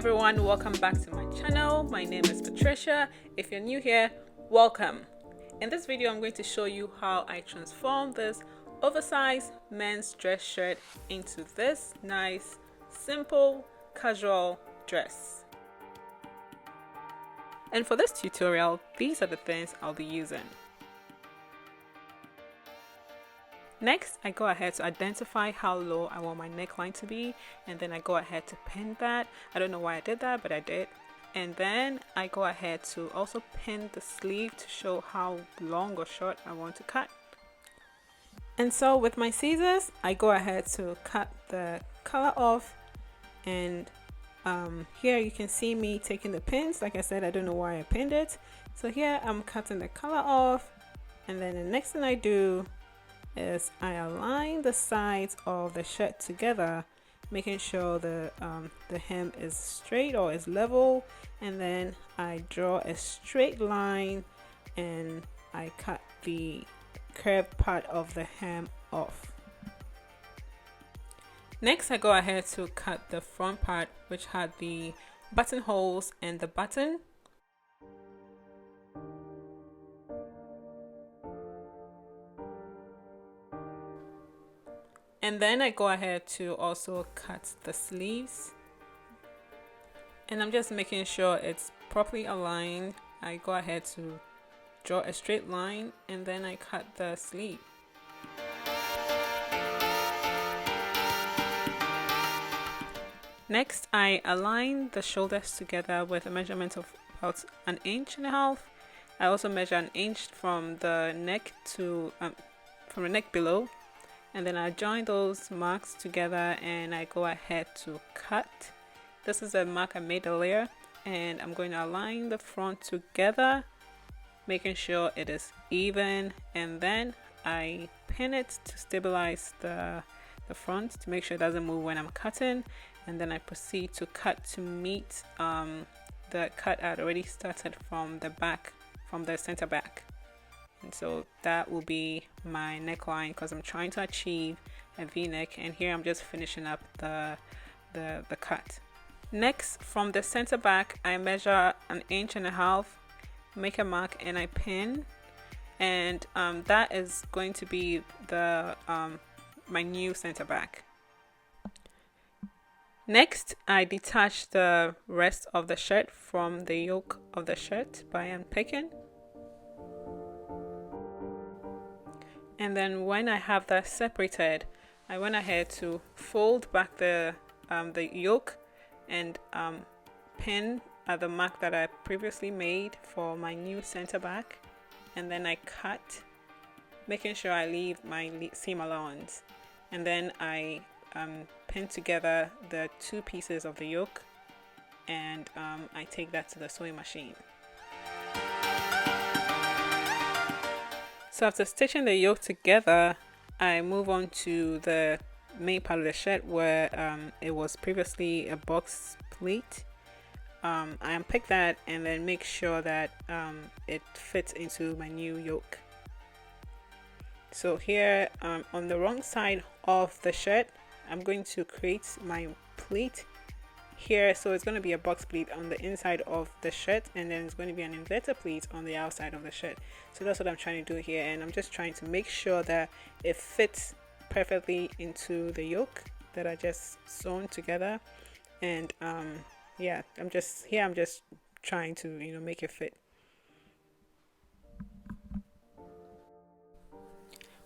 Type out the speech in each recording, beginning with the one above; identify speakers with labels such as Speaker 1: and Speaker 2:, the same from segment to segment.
Speaker 1: everyone, welcome back to my channel. My name is Patricia. If you're new here, welcome. In this video I'm going to show you how I transformed this oversized men's dress shirt into this nice simple casual dress. And for this tutorial, these are the things I'll be using. Next, I go ahead to identify how low I want my neckline to be, and then I go ahead to pin that. I don't know why I did that, but I did. And then I go ahead to also pin the sleeve to show how long or short I want to cut. And so with my scissors, I go ahead to cut the collar off, and here you can see me taking the pins. Like I said, I don't know why I pinned it. So here I'm cutting the collar off, and then the next thing I do is I align the sides of the shirt together, making sure the hem is straight or is level, and then I draw a straight line and I cut the curved part of the hem off. Next, I go ahead to cut the front part, which had the buttonholes and the button. And then I go ahead to also cut the sleeves, and I'm just making sure it's properly aligned. I go ahead to draw a straight line and then I cut the sleeve. Next, I align the shoulders together with a measurement of about 1.5 inches. I also measure 1 inch from the neck to from the neck below. And then I join those marks together and I go ahead to cut. This is a mark I made earlier, and I'm going to align the front together, making sure it is even, and then I pin it to stabilize the front to make sure it doesn't move when I'm cutting. And then I proceed to cut to meet the cut I had already started from the back, from the center back. And so that will be my neckline, because I'm trying to achieve a v-neck, and here I'm just finishing up the cut. Next, from the center back, I measure 1.5 inches, make a mark, and I pin, and that is going to be the my new center back. Next, I detach the rest of the shirt from the yoke of the shirt by unpicking. And then when I have that separated, I went ahead to fold back the yoke and pin at the mark that I previously made for my new center back, and then I cut, making sure I leave my seam allowance, and then I pin together the two pieces of the yoke, and I take that to the sewing machine. So after stitching the yoke together, I move on to the main part of the shirt where it was previously a box pleat. I unpick that and then make sure that it fits into my new yoke. So here on the wrong side of the shirt, I'm going to create my pleat here. So it's going to be a box pleat on the inside of the shirt, and then it's going to be an inverted pleat on the outside of the shirt. So that's what I'm trying to do here, and I'm just trying to make sure that it fits perfectly into the yoke that I just sewn together. And yeah, I'm just trying to make it fit.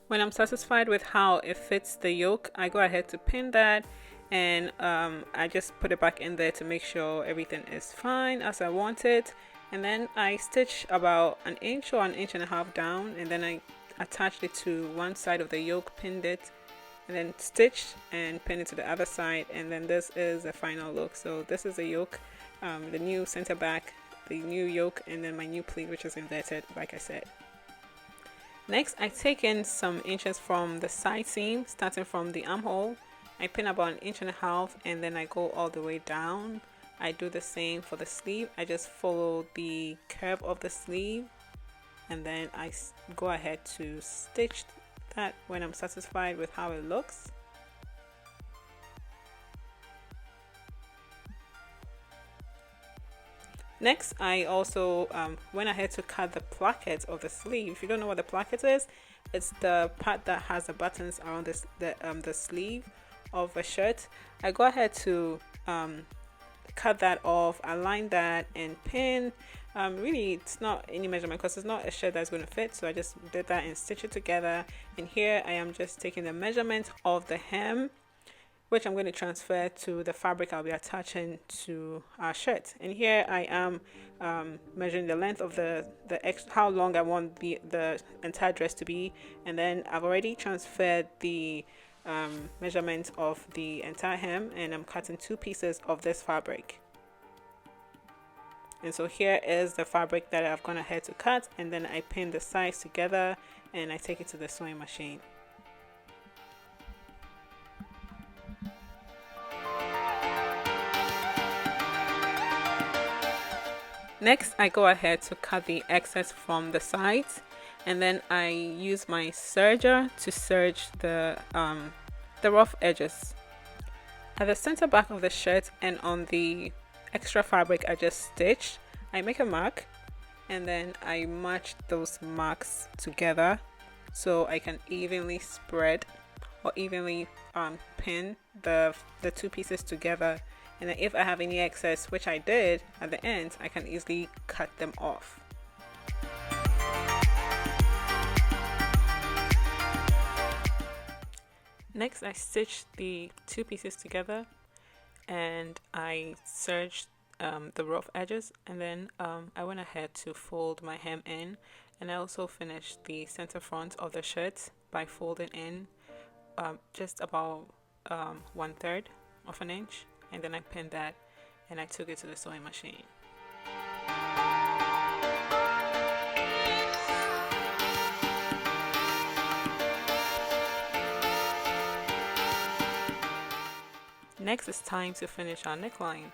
Speaker 1: When I'm satisfied with how it fits the yoke, I go ahead to pin that, and I just put it back in there to make sure everything is fine as I want it. And then I stitch about 1 inch or 1.5 inches down, and then I attached it to one side of the yoke, pinned it, and then stitched and pinned it to the other side. And then this is the final look. So this is the yoke, the new center back, the new yoke, and then my new pleat, which is inverted, like I said. Next, I take in some inches from the side seam, starting from the armhole. I pin about 1.5 inches, and then I go all the way down. I do the same for the sleeve. I just follow the curve of the sleeve, and then I go ahead to stitch that when I'm satisfied with how it looks. Next, I also went ahead to cut the placket of the sleeve. If you don't know what the placket is, it's the part that has the buttons around the sleeve of a shirt. I go ahead to cut that off, align that, and pin. Really, it's not any measurement because it's not a shirt that's going to fit, so I just did that and stitch it together. And here I am just taking the measurement of the hem, which I'm going to transfer to the fabric I'll be attaching to our shirt. And here I am measuring the length of how long I want the entire dress to be, and then I've already transferred the measurement of the entire hem, and I'm cutting 2 pieces of this fabric. And so here is the fabric that I've gone ahead to cut, and then I pin the sides together and I take it to the sewing machine. Next, I go ahead to cut the excess from the sides, and then I use my serger to serge the rough edges. At the center back of the shirt and on the extra fabric I just stitched, I make a mark, and then I match those marks together so I can evenly spread or evenly pin the 2 pieces together. And then if I have any excess, which I did at the end, I can easily cut them off. Next, I stitched the 2 pieces together and I serged the rough edges, and then I went ahead to fold my hem in, and I also finished the center front of the shirt by folding in just about 1/3 of an inch, and then I pinned that and I took it to the sewing machine. Next, it's time to finish our neckline.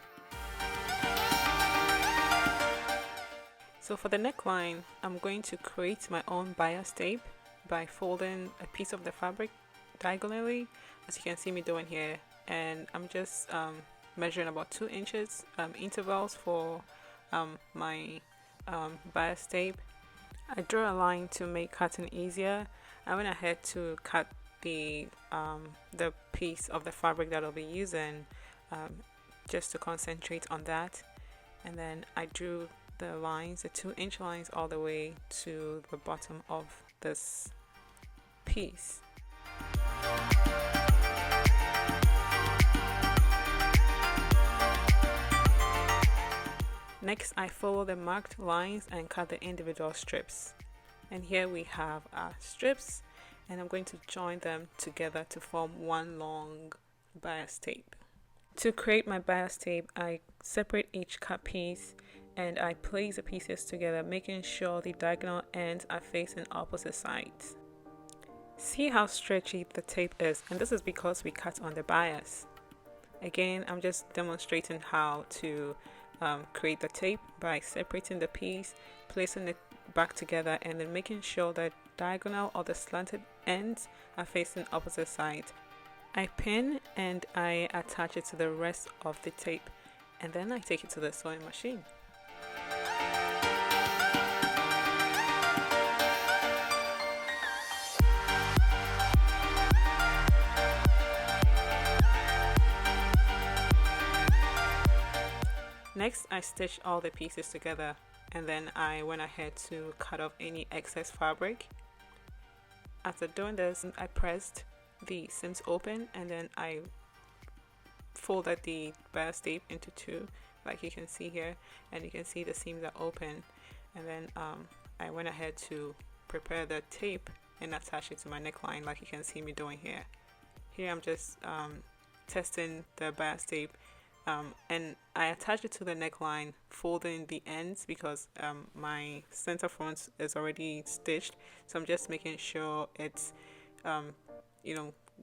Speaker 1: So for the neckline, I'm going to create my own bias tape by folding a piece of the fabric diagonally, as you can see me doing here, and I'm just measuring about 2 inches intervals for my bias tape. I drew a line to make cutting easier. I went ahead to cut the piece of the fabric that I'll be using just to concentrate on that, and then I drew the lines, the 2-inch lines, all the way to the bottom of this piece. Next, I follow the marked lines and cut the individual strips. And here we have our strips, and I'm going to join them together to form one long bias tape. To create my bias tape, I separate each cut piece and I place the pieces together, making sure the diagonal ends are facing opposite sides. See how stretchy the tape is, and this is because we cut on the bias. Again, I'm just demonstrating how to create the tape by separating the piece, placing it back together, and then making sure that diagonal or the slanted ends are facing opposite sides. I pin and I attach it to the rest of the tape, and then I take it to the sewing machine. Next, I stitched all the pieces together, and then I went ahead to cut off any excess fabric. After doing this, I pressed the seams open, and then I folded the bias tape into 2, like you can see here, and you can see the seams are open. And then I went ahead to prepare the tape and attach it to my neckline, like you can see me doing here. Here I'm just testing the bias tape. And I attach it to the neckline, folding the ends because my center front is already stitched, so I'm just making sure it's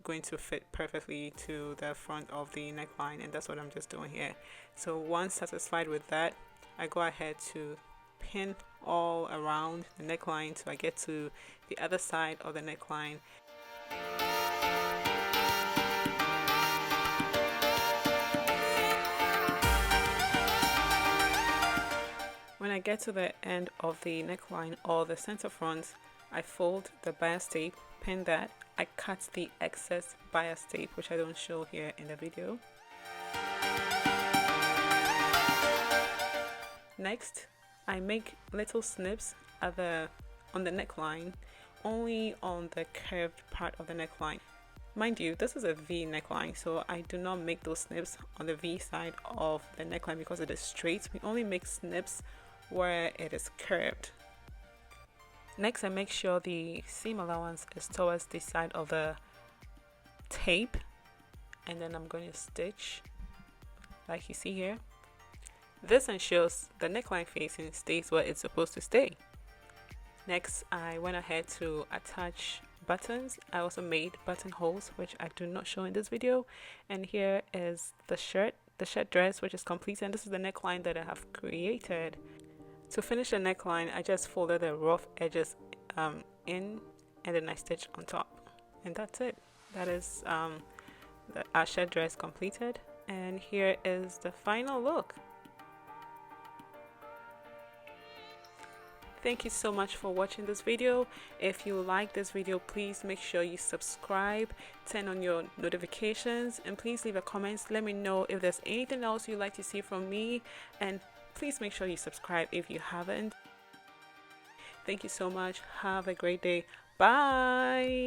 Speaker 1: going to fit perfectly to the front of the neckline, and that's what I'm just doing here. So once satisfied with that, I go ahead to pin all around the neckline so I get to the other side of the neckline. When I get to the end of the neckline or the center front, I fold the bias tape, pin that. I cut the excess bias tape, which I don't show here in the video. Next, I make little snips on the neckline, only on the curved part of the neckline. Mind you, this is a V neckline, so I do not make those snips on the V side of the neckline because it is straight. We only make snips where it is curved. Next, I make sure the seam allowance is towards the side of the tape, and then I'm going to stitch like you see here. This ensures the neckline facing stays where it's supposed to stay. Next, I went ahead to attach buttons. I also made buttonholes, which I do not show in this video. And here is the shirt dress, which is complete, and this is the neckline that I have created. To finish the neckline, I just folded the rough edges in, and then I stitched on top, and that's it. That is our shirt dress completed, and here is the final look. Thank you so much for watching this video. If you like this video, please make sure you subscribe, turn on your notifications, and please leave a comment. Let me know if there's anything else you'd like to see from me, and please make sure you subscribe if you haven't. Thank you so much. Have a great day. Bye.